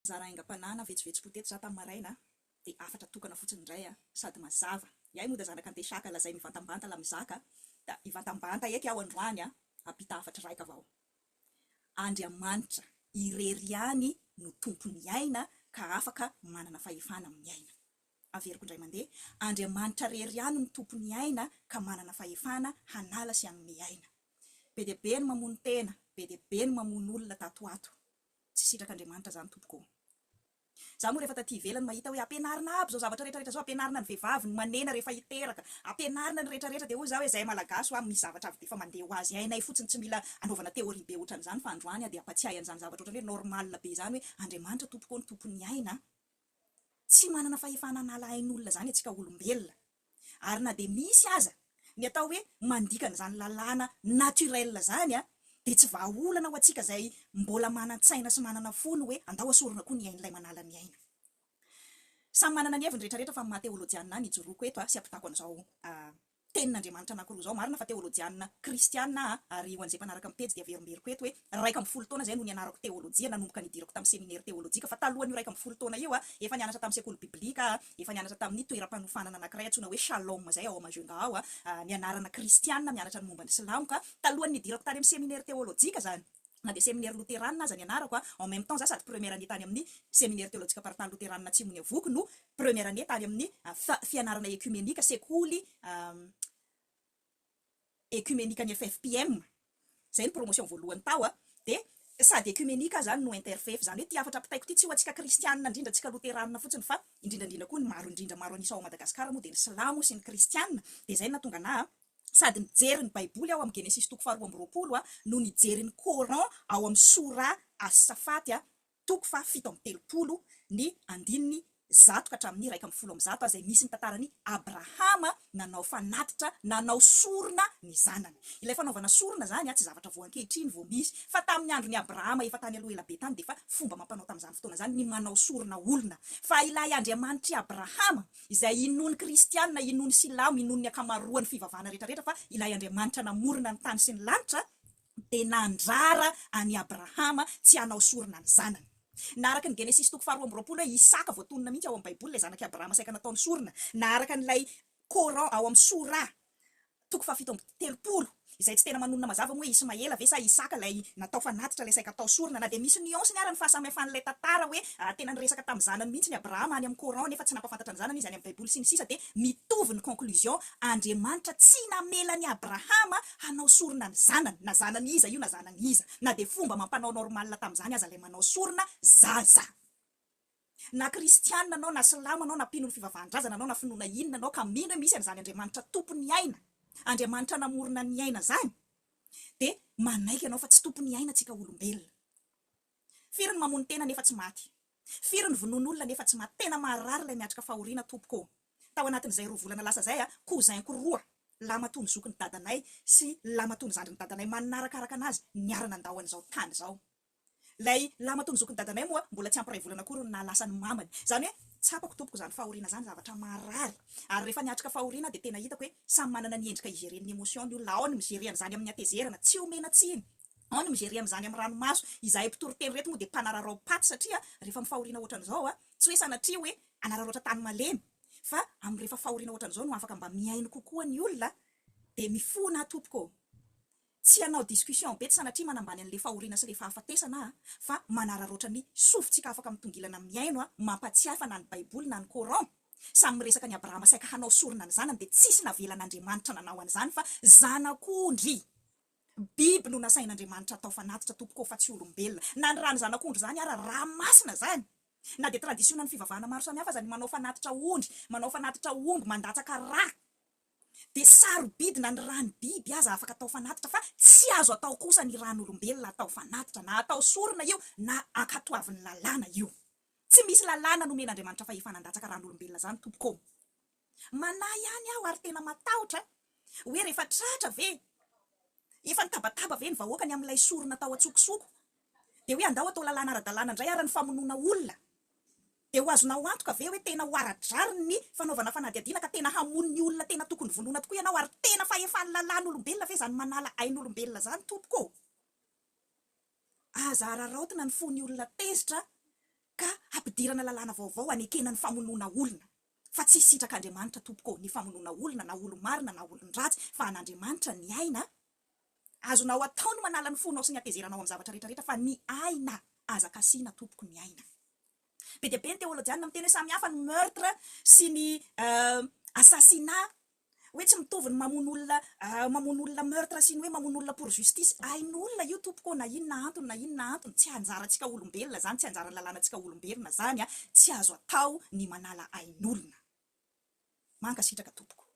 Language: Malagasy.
Zara aingam-panana vetsivetsy poteto za tamin'ny maraina dia afatra tokana fotsiny indray sady mazava. Iay moa da zanak'antesaka lazay mivantambanta la mizaka da ivantambanta eky aho androany apita afatra raika avao. Andriamanitra irery ihany no tompony aina ka afaka manana fahefana amin'ny aina. Averiko indray mandeha, Andriamanitra rery ihany no tompony aina ka manana fahefana hanala sy hanome aina. Be dia be ny mamono tena, be dia be ny mamono olona tato ato. Tsy sitrak'Andriamanitra zany tompoko. Za moa rehefa taty ivelany mahita hoe ampianarina aby zao zavatra rehetra zao, ampianarina ny vehivavy ny manena rehefa hiteraka, ampianarina ny rehetra dia hoy za hoe zay malagasy misy zavatra avy defa mandeha ho azy hainay fotsiny, tsy mila anaovana teoria be ohatran'izany fa androany dia ampatsiahy an'izany zavatra ohatran'ny hoe normal be zany hoe Andriamanitra tompoko ny tompony aina, tsy manana fahefana hanala ain'olona zany antsika olombelona. Ary na dia misy aza ny atao hoe mandikana zany lalàna naturel zany dia tsy vahaolana ho antsika zay mbola manan-tsaina sy manana fony hoe andao asorona koa ny ain'ilay manala ny aina. Samy manana ny heviny rehetrarehetra fa maha teolojianina ny ijoroako eto sy ampitako an'izao tenin'Andriamanitra anankiroa zao. Marina fa teolojianina kristianina ary ho an'izay mpanaraka amin'ny pejy dia averimberiko eto hoe 12 taona zay no nianarako teolojia, nanomboka nidirako tamin'ny seminaire teolojika, fa talohan'io 12 taona io efa nianatra tamin'ny sekoly biblika, efa nianatra tamin'ny toeram-panofanana anankiray antsoina hoe Shalom zay ao Majunga ao nianarana kristianina, mianatra ny momba ny silamo ka talohan'ny nidirako tany amin'ny seminaire teolojika zany. Na dia séminaire lutéranina aza nianarako en même temps za sady première année tany amin'ny séminaire théologique partant lutéranina Tsimony Avoko no première année tany amin'ny fianarana écuménique sekoly écuménique ny FFPM. Zay ny promotion voalohany tao dia sady écuménique zany no interfef zany hoe ty afatra apitaiko ty tsy ho antsika kristianina indrindra antsika lutéranina fotsiny fa indrindrandrindra koa ny maro indrindra maro anisa ao Madagasikara moa dia ny silamo sy ny kristianina. Dia zay natonga na sady nijery ny Baiboly ao amin'ny Genesisy 4:20 no nijery ny Korany ao amin'ny Surah As Saffat 7:30 ny andininy 100 ka hatramin'ny 110 zay misy ny tantarany Abrahama nanao fanatitra, nanao sorona ny zanany. Ilay fanaovana sorona zany tsy zavatra vao ankehitriny vao misy, fa tamin'ny andron'ny Abrahama efa tany aloha ela be tany dia fa fomba mampanao tamin'izany fotoana zany ny manao sorona olona. Fa ilay Andriamanitry Abrahama izay inony kristianina, inony silamo, inony akamaroan'ny fivavahana rehetrarehetra fa ilay Andriamanitra namorona ny tany sy ny lanitra dia nandrara any Abrahama tsy hanao sorona ny zanany. Naraka ny Genesisy 4:20 hoe Isaka voatonona mihitsy ao amin'ny Baiboly ilay zanak'i Abrahama saika nataony sorona. Naraka n'ilay Koran ao amin'ny Surah 7:30 izay tsy tena manonona mazava moa Ismaela ve sa Isaka ilay natao fanatitra ilay saika atao sorona, na dia misy nuance ny arany fahasamihafan'ilay tantara hoe tena niresaka tamin'ny zanany mihitsy ny Abrahama any amin'ny Koran nefa tsy nampafantatra ny zanany izy any amin'ny Baiboly sy ny sisa, dia mitovy ny conclusion. Andriamanitra tsy namela ny Abrahama hanao sorona ny zanany, na zanany iza io na zanany iza, na dia fomba mampanao normal tamin'izany aza ilay manao sorona zaza. Na kristianina anao, na silamo anao, na mpino ny fivavahan-drazana anao, na finoana inona anao ka mino hoe misy an'izany Andriamanitra tompony aina, Andriamanitra namorona ny aina zany, dia manaiky anao fa tsy tompony aina tsika olombelona. Firy ny mamono tena nefa tsy maty, firy ny vonon'olona nefa tsy maty, tena marary ilay miatrika fahoriana tompoko. Tao anatin'izay 2 volana lasa zay kozainko 2 lamatony zoky ny dadanay sy lamatony zandry ny dadanay manarakaraka anazy niarana andao an'izao tany zao. Lay lamatony zoky ny dadanay moa mbola tsy ampiray volana akory na lasa ny mamany, zany hoe tsapako tompoko zany fahoriana zany zavatra marary. Ary rehefa niatrika fahoriana dia tena hitako hoe samy manana ny endrika igeren'ny ny émotion ny olona, ao ny migery an'izany amin'ny atezerana tsy omena tsiny, ao ny migery amin'izany amin'ny ranomaso izahay mpitoroteny reto moa dia mpanararao paty satria rehefa mifahoriana ohatran'izao tsy hoe sanatria hoe anararoatra tany malemy, fa amin'ny rehefa fahoriana ohatran'izao no afaka mba miaino kokoa ny olona dia mifona tompoko. Tsy hanao discussion be tsy sanatria manambany an'ilay fahoriana sy ilay fahafatesana fa manararoatra ny sofintsika afaka mitongilana miaino mampatsiahy fa na ny Baiboly na ny Koran samy miresaka ny Abrahama saika hanao sorona ny zanany dia tsisy navelan'Andriamanitra nanao an'izany fa zanak'ondry. Biby no nasain'Andriamanitra atao fanatitra tompoko fa tsy olombelona. Na ny rano zanak'ondry zany ara raha masina zany, na dia tradisiona ny fivavahana maro samihafa zany manao fanatitra ondry, manao fanatitra omby, mandatsaka rà, dia sarobidina ny rano biby aza afaka atao fanatitra fa tsy azo atao kosa ny ran'olombelona atao fanatitra, na atao sorona io na ankatoavin'ny lalàna io. Tsy misy lalàna nomen'Andriamanitra fa hifanandatsaka ran'olombelona zany tompoko. Manahy ihany aho ary tena matahotra hoe rehefa tratra ve, efa nitabataba ve ny vahoaka ny amin'ilay sorona atao atsokosoko, dia hoe andao atao lalàna ara-dalàna indray ara ny famonoana olona, dia ho azonao antoka ve hoe tena ho ara-drary ny fanaovana fanadihadiana ka tena hamono ny olona tena tokony vonoina tokoa ianao ary tena fahefan'ny lalàn'olombelona ve zany manala ain'olombelona zany tompoko. Aza araraotina ny fon'ny olona tezitra ka ampidirana lalàna vaovao anekena ny famonoana olona fa tsy sitrak'Andriamanitra tompoko ny famonoana olona na olo-marina na olon-dratsy fa an'Andriamanitra ny aina azonao ataony manala ny fonao sy ny atezeranao amin'ny zavatra rehetrarehetra fa ny aina azakasiana tompoko ny aina. Be dia be ny teolojiana miteny hoe samy hafa ny meurtre sy ny assassinat hoe tsy mitovy ny mamono olona meurtre sy ny hoe mamono olona pour justice ain'olona io tompoko na inona antony tsy anjarantsika olombelona zany tsy anjarany lalànantsika olombelona zany tsy azo atao ny manala ain'olona mankasitraka tompoko.